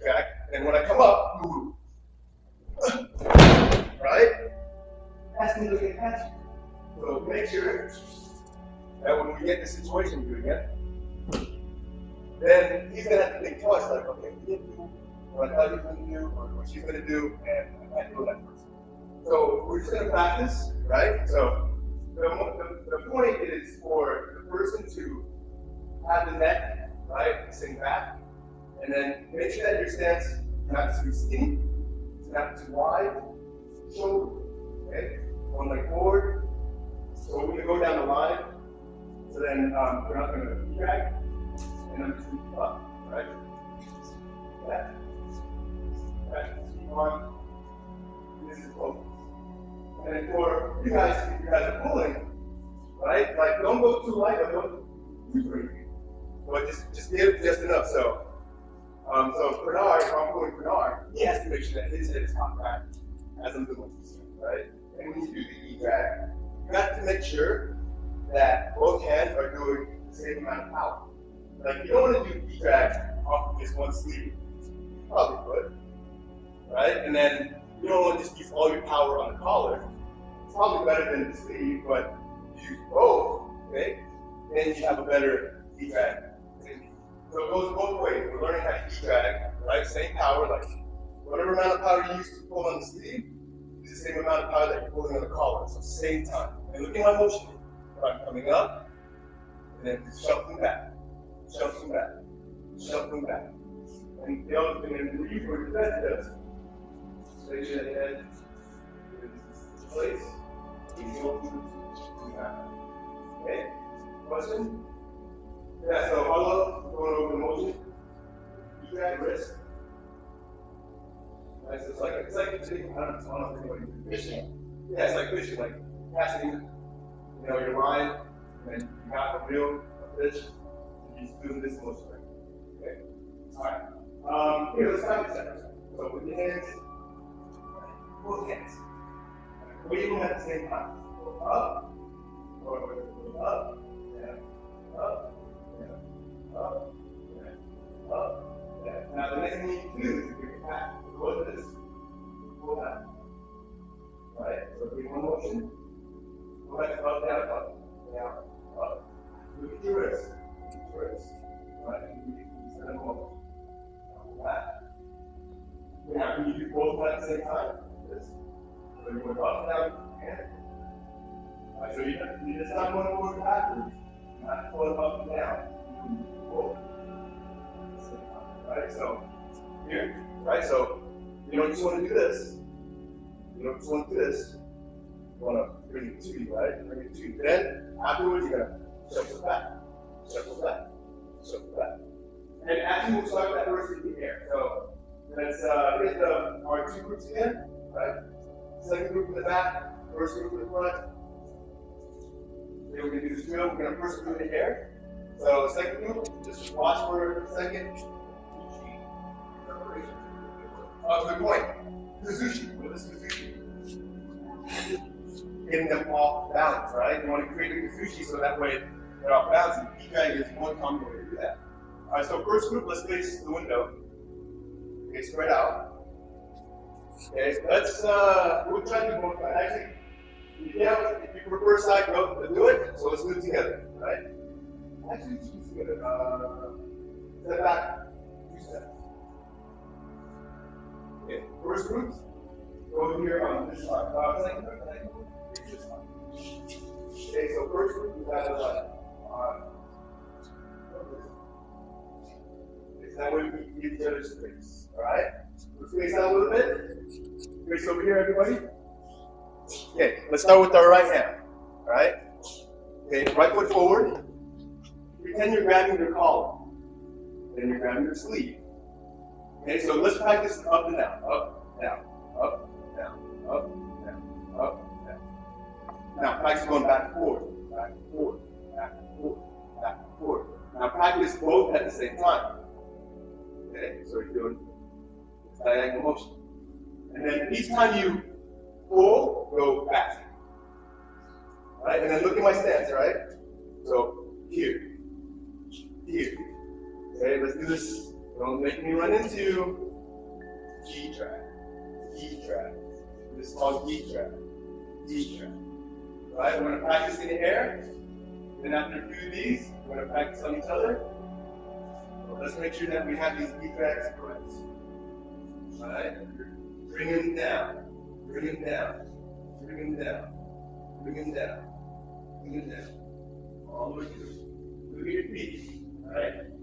drag, and when I come up, move. Right? That's me looking at you. So make sure that when we get the situation good again, then he's gonna have to think twice, like, okay, he didn't do what I thought he was gonna do, or what she's gonna do, and I can't do that person. So we're just gonna practice, right? So the point is for the person to have the neck, right, sink back, and then make sure that your stance is not too skinny, it's not too wide, shoulder, okay? One leg forward. So we're gonna go down the line. So then we're not gonna drag, and I'm just gonna up, right? That. Keep on. This is focus. And then for you guys, if you guys are pulling, right? Like don't go too light, but don't too crazy. But just give just enough. So Bernard, if I'm pulling Bernard, he has to make sure that his head is cocked back as I'm doing this, right? And when you do the E-drag, you got to make sure that both hands are doing the same amount of power. Like you don't want to do E-drag off of just one sleeve. You probably could, right? And then you don't want to just use all your power on the collar. It's probably better than the sleeve, but you use both, okay? Then you have a better E-drag. So it goes both ways. We're learning how to E-drag, right? Same power, like whatever amount of power you use to pull on the sleeve is the same amount of power that you're pulling on the collar. So same time. And look at my motion. I'm coming up, and then just shuffling back, shuffling back, shuffling back. And the other thing, and the reason for the best does, make sure that the head is in place. Easy open. Okay? Question? Yeah, so I love going over the motion. You drag wrist. Right, so it's like fishing. I don't know if anybody fishing. Yeah, it's like fishing, like casting, your line, and you got a reel, a fish, and you're just doing this motion right. Okay? Alright. Here, let's practice that. So with your hands, both hands. Waving at the same time. Go up, or up, and up, and up, and up, and now the next thing you can do is bring it back. Go to this, pull back. Right? So bring one motion. Go back up, down, up, down, up. Look at your wrist. Right? And you set them up. Pull back. Now, can you do both at the same time? This. So you go up, down, and. Right, so you just not going forward backwards, not pulling up and down. You can pull. Right? So, here. Right? So, you don't just want to do this. You don't just want to do this. You want to bring it to you, right? Bring it to you. Then, afterwards, you're going to shuffle back. Shuffle back. Shuffle back. And actually, we'll start that first in the air. So, let's get our two groups again, right? Second group in the back, first group in the front. Then we're going to do this drill. We're going to first do the air. So, second group, just watch for a second. Good point. Kuzushi. What is Kuzushi? Getting them off balance, right? You want to create a Kuzushi so that way they're off balance. And E-drag is one common way to do that. All right, so first group, let's face the window. Okay, spread out. Okay, we'll try to do both. Actually, if you prefer side growth, let's do it. So let's do it together, right? Actually, let's do it together. Step back, 2 steps. Okay, first group, go here on this side. Second group, it's this side. Okay, so first group, you have on this. That way we give each other space. Alright? Let's space out a little bit. Space over here, everybody. Okay, let's start with our right hand. Alright? Okay, right foot forward. Pretend you're grabbing your collar. Then you're grabbing your sleeve. Okay, so let's practice up and down. Up, down, up, down, up, down, up, down. Now practice going back and forward. Back and forward. Back and forward. Back and forward. Now practice both at the same time. Okay, so you're doing this diagonal motion. And then each time you pull, go back. Right? And then look at my stance, right? So here. Here. Okay, let's do this Don't make me run into G trap. G trap. This is called G trap. G trap. Right? We're going to practice in the air. Then after a few of these, we're going to practice on each other. So let's make sure that we have these G traps correct. Alright? Bring him down. Bring him down. Bring him down. Bring him down. Bring him down. All the way through. Look at your feet. Alright?